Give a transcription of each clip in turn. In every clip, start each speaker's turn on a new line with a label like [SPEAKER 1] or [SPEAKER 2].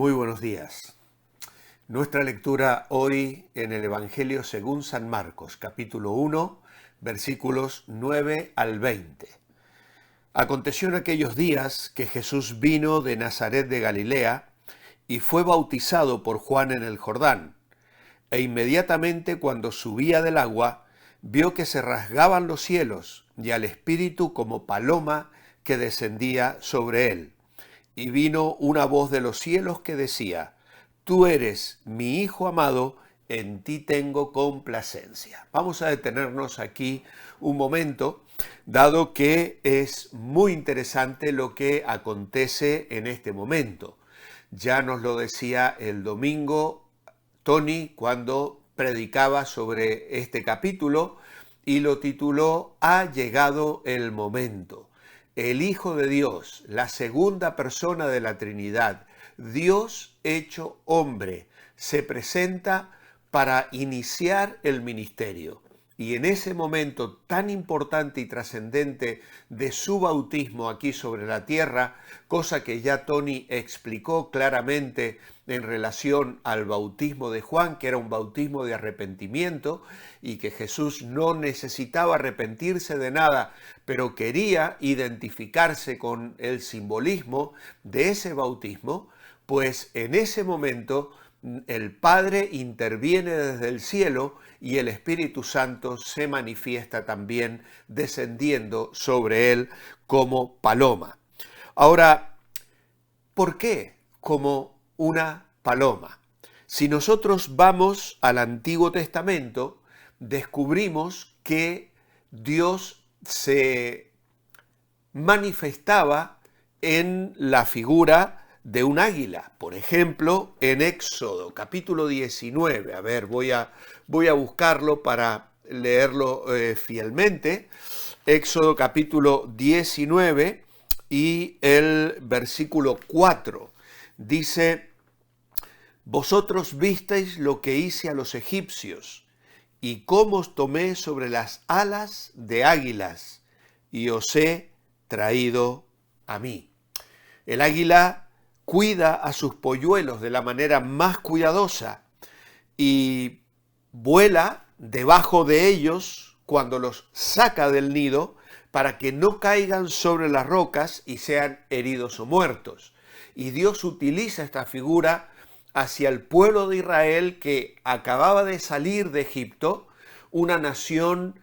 [SPEAKER 1] Muy buenos días. Nuestra lectura hoy en el Evangelio según San Marcos, capítulo 1, versículos 9 al 20. Aconteció en aquellos días que Jesús vino de Nazaret de Galilea y fue bautizado por Juan en el Jordán. E inmediatamente cuando subía del agua, vio que se rasgaban los cielos y al Espíritu como paloma que descendía sobre él. Y vino una voz de los cielos que decía: Tú eres mi Hijo amado, en ti tengo complacencia. Vamos a detenernos aquí un momento, dado que es muy interesante lo que acontece en este momento. Ya nos lo decía el domingo Tony cuando predicaba sobre este capítulo y lo tituló Ha llegado el momento. El Hijo de Dios, la segunda persona de la Trinidad, Dios hecho hombre, se presenta para iniciar el ministerio. Y en ese momento tan importante y trascendente de su bautismo aquí sobre la tierra, cosa que ya Tony explicó claramente en relación al bautismo de Juan, que era un bautismo de arrepentimiento y que Jesús no necesitaba arrepentirse de nada, pero quería identificarse con el simbolismo de ese bautismo, pues en ese momento el Padre interviene desde el cielo y el Espíritu Santo se manifiesta también descendiendo sobre él como paloma. Ahora, ¿por qué como una paloma? Si nosotros vamos al Antiguo Testamento, descubrimos que Dios se manifestaba en la figura de un águila. Por ejemplo, en Éxodo, capítulo 19. A ver, voy a buscarlo para leerlo fielmente. Éxodo, capítulo 19 y el versículo 4. Dice: Vosotros visteis lo que hice a los egipcios, y cómo os tomé sobre las alas de águilas, y os he traído a mí. El águila cuida a sus polluelos de la manera más cuidadosa y vuela debajo de ellos cuando los saca del nido para que no caigan sobre las rocas y sean heridos o muertos. Y Dios utiliza esta figura hacia el pueblo de Israel que acababa de salir de Egipto, una nación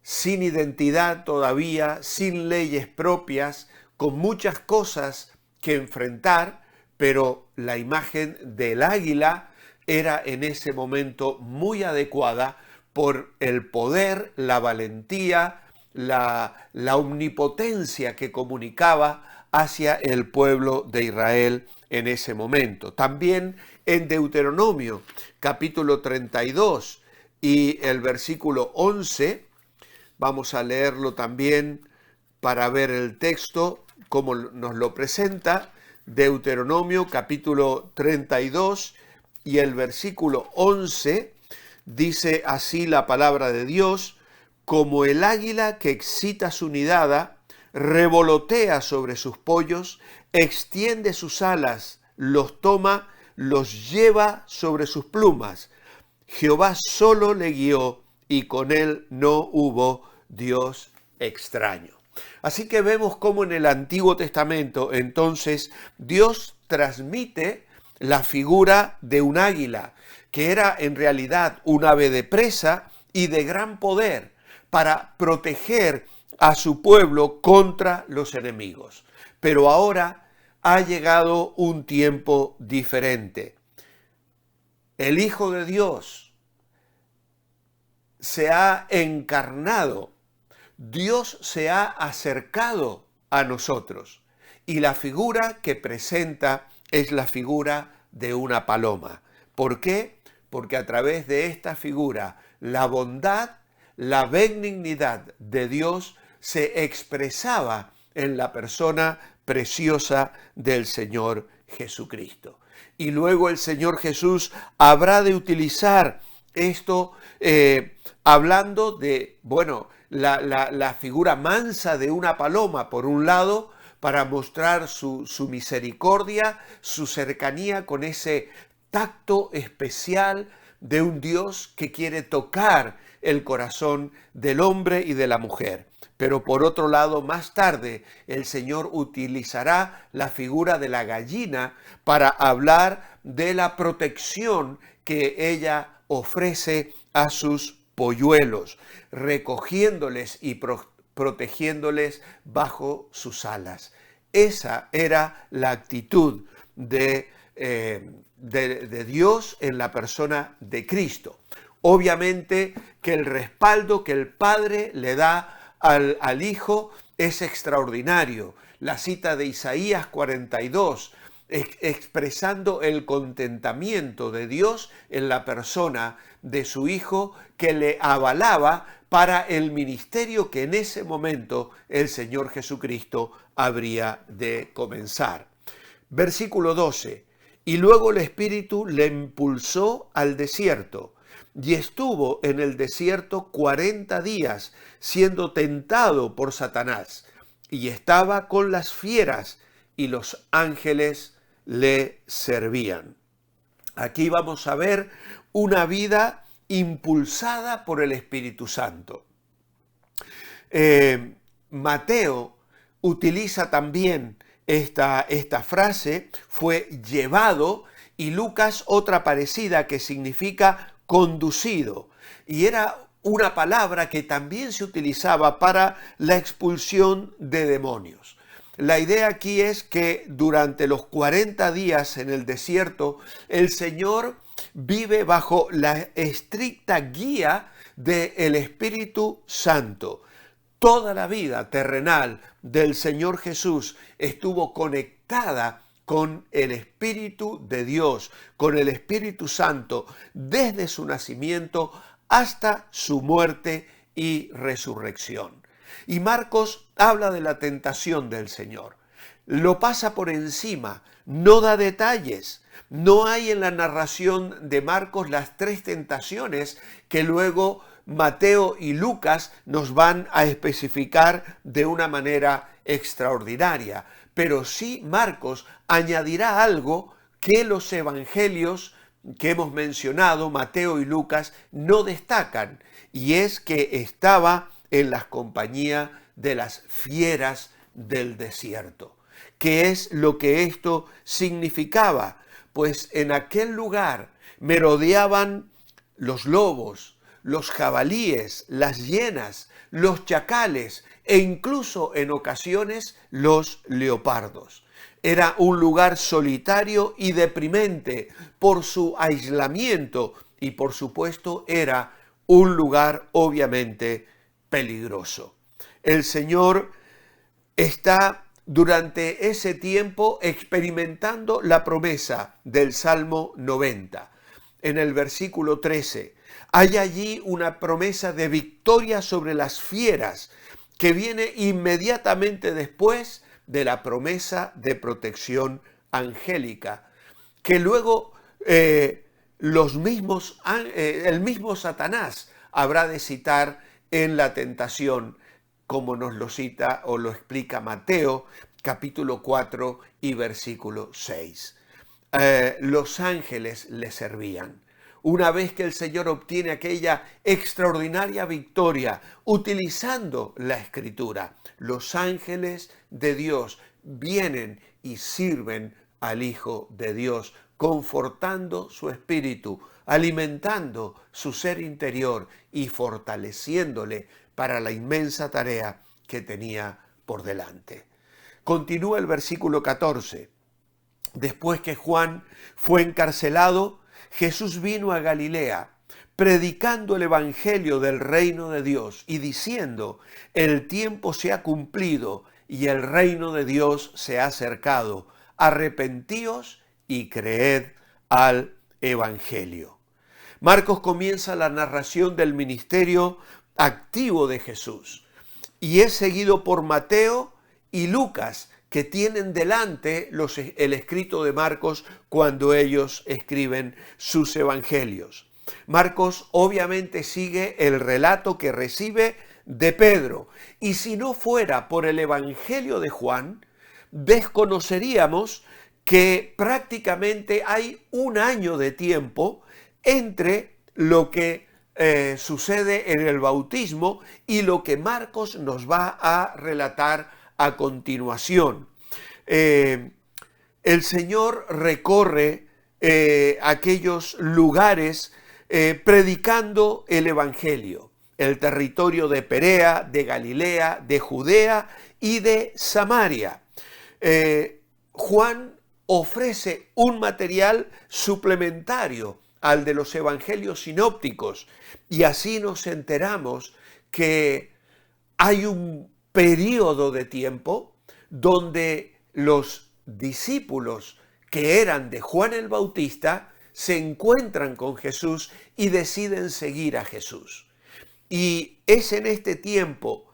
[SPEAKER 1] sin identidad todavía, sin leyes propias, con muchas cosas que enfrentar, pero la imagen del águila era en ese momento muy adecuada por el poder, la valentía, la omnipotencia que comunicaba hacia el pueblo de Israel en ese momento. También en Deuteronomio, capítulo 32 y el versículo 11, vamos a leerlo también para ver el texto, como nos lo presenta. Deuteronomio capítulo 32 y el versículo 11 dice así la palabra de Dios: Como el águila que excita su nidada, revolotea sobre sus pollos, extiende sus alas, los toma, los lleva sobre sus plumas. Jehová solo le guió y con él no hubo Dios extraño. Así que vemos cómo en el Antiguo Testamento entonces Dios transmite la figura de un águila, que era en realidad un ave de presa y de gran poder para proteger a su pueblo contra los enemigos. Pero ahora ha llegado un tiempo diferente. El Hijo de Dios se ha encarnado. Dios se ha acercado a nosotros y la figura que presenta es la figura de una paloma. ¿Por qué? Porque a través de esta figura la bondad, la benignidad de Dios se expresaba en la persona preciosa del Señor Jesucristo. Y luego el Señor Jesús habrá de utilizar esto hablando de, la figura mansa de una paloma, por un lado, para mostrar su misericordia, su cercanía con ese tacto especial de un Dios que quiere tocar el corazón del hombre y de la mujer. Pero por otro lado, más tarde, el Señor utilizará la figura de la gallina para hablar de la protección que ella ofrece a sus polluelos, recogiéndoles y protegiéndoles bajo sus alas. Esa era la actitud de Dios en la persona de Cristo. Obviamente que el respaldo que el Padre le da al Hijo es extraordinario. La cita de Isaías 42, expresando el contentamiento de Dios en la persona de su Hijo, que le avalaba para el ministerio que en ese momento el Señor Jesucristo habría de comenzar. Versículo 12. Y luego el Espíritu le impulsó al desierto, y estuvo en el desierto 40 días, siendo tentado por Satanás, y estaba con las fieras, y los ángeles le servían. Aquí vamos a ver una vida impulsada por el Espíritu Santo. Mateo utiliza también esta frase, fue llevado, y Lucas otra parecida que significa conducido. Y era una palabra que también se utilizaba para la expulsión de demonios. La idea aquí es que durante los 40 días en el desierto, el Señor vive bajo la estricta guía del Espíritu Santo. Toda la vida terrenal del Señor Jesús estuvo conectada con el Espíritu de Dios, con el Espíritu Santo, desde su nacimiento hasta su muerte y resurrección. Y Marcos habla de la tentación del Señor. Lo pasa por encima, no da detalles. No hay en la narración de Marcos las 3 tentaciones que luego Mateo y Lucas nos van a especificar de una manera extraordinaria. Pero sí Marcos añadirá algo que los evangelios que hemos mencionado, Mateo y Lucas, no destacan, y es que estaba en la compañía de las fieras del desierto. ¿Qué es lo que esto significaba? Pues en aquel lugar merodeaban los lobos, los jabalíes, las hienas, los chacales e incluso en ocasiones los leopardos. Era un lugar solitario y deprimente por su aislamiento y por supuesto era un lugar obviamente peligroso. El Señor está durante ese tiempo experimentando la promesa del Salmo 90. En el versículo 13 hay allí una promesa de victoria sobre las fieras que viene inmediatamente después de la promesa de protección angélica, que luego el mismo Satanás habrá de citar en la tentación, como nos lo cita o lo explica Mateo, capítulo 4 y versículo 6. Los ángeles le servían. Una vez que el Señor obtiene aquella extraordinaria victoria utilizando la Escritura, los ángeles de Dios vienen y sirven al Hijo de Dios, confortando su espíritu, alimentando su ser interior y fortaleciéndole para la inmensa tarea que tenía por delante. Continúa el versículo 14. Después que Juan fue encarcelado, Jesús vino a Galilea, predicando el evangelio del reino de Dios y diciendo: el tiempo se ha cumplido y el reino de Dios se ha acercado. Arrepentíos y creed al evangelio. Marcos comienza la narración del ministerio activo de Jesús y es seguido por Mateo y Lucas, que tienen delante el escrito de Marcos cuando ellos escriben sus evangelios. Marcos obviamente sigue el relato que recibe de Pedro, y si no fuera por el evangelio de Juan, desconoceríamos que prácticamente hay un año de tiempo entre lo que sucede en el bautismo y lo que Marcos nos va a relatar a continuación. El Señor recorre aquellos lugares predicando el Evangelio, el territorio de Perea, de Galilea, de Judea y de Samaria. Juan ofrece un material suplementario al de los evangelios sinópticos y así nos enteramos que hay un periodo de tiempo donde los discípulos que eran de Juan el Bautista se encuentran con Jesús y deciden seguir a Jesús. Y es en este tiempo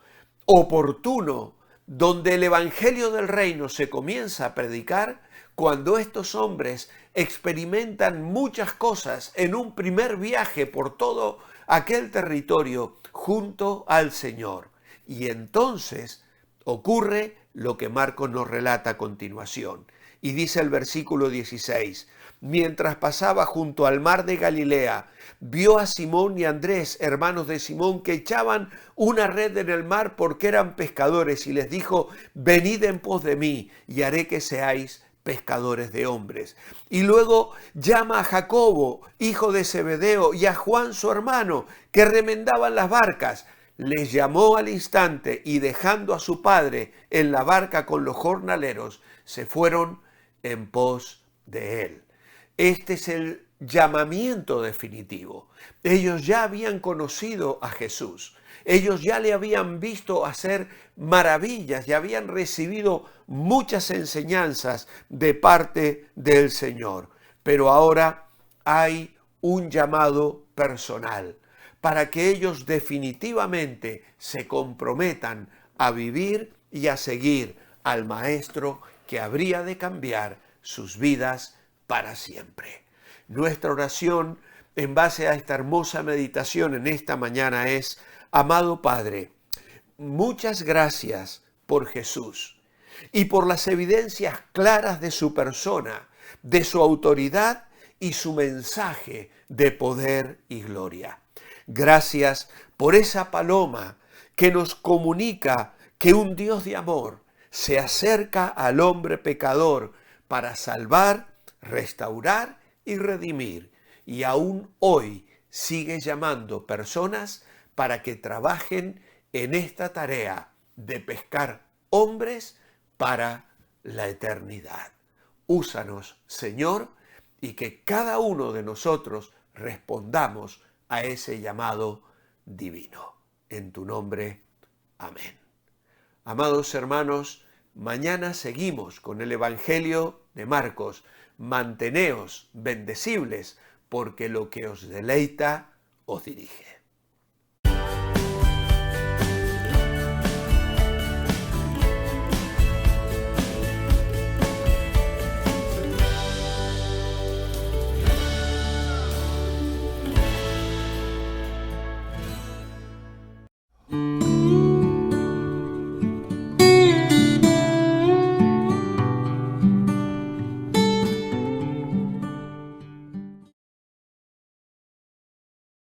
[SPEAKER 1] oportuno donde el Evangelio del Reino se comienza a predicar, cuando estos hombres experimentan muchas cosas en un primer viaje por todo aquel territorio junto al Señor. Y entonces ocurre lo que Marcos nos relata a continuación. Y dice el versículo 16, mientras pasaba junto al mar de Galilea, vio a Simón y Andrés, hermanos de Simón, que echaban una red en el mar porque eran pescadores, y les dijo, venid en pos de mí, y haré que seáis pescadores de hombres. Y luego llama a Jacobo, hijo de Zebedeo, y a Juan su hermano, que remendaban las barcas. Les llamó al instante y dejando a su padre en la barca con los jornaleros, se fueron en pos de él. Este es el llamamiento definitivo. Ellos ya habían conocido a Jesús. Ellos ya le habían visto hacer maravillas y habían recibido muchas enseñanzas de parte del Señor. Pero ahora hay un llamado personal para que ellos definitivamente se comprometan a vivir y a seguir al Maestro que habría de cambiar sus vidas para siempre. Nuestra oración en base a esta hermosa meditación en esta mañana es: amado Padre, muchas gracias por Jesús y por las evidencias claras de su persona, de su autoridad y su mensaje de poder y gloria. Gracias por esa paloma que nos comunica que un Dios de amor se acerca al hombre pecador para salvar, restaurar y redimir. Y aún hoy sigue llamando personas para que trabajen en esta tarea de pescar hombres para la eternidad. Úsanos, Señor, y que cada uno de nosotros respondamos a ese llamado divino. En tu nombre, amén. Amados hermanos, mañana seguimos con el Evangelio de Marcos. Manteneos bendecibles, porque lo que os deleita os dirige.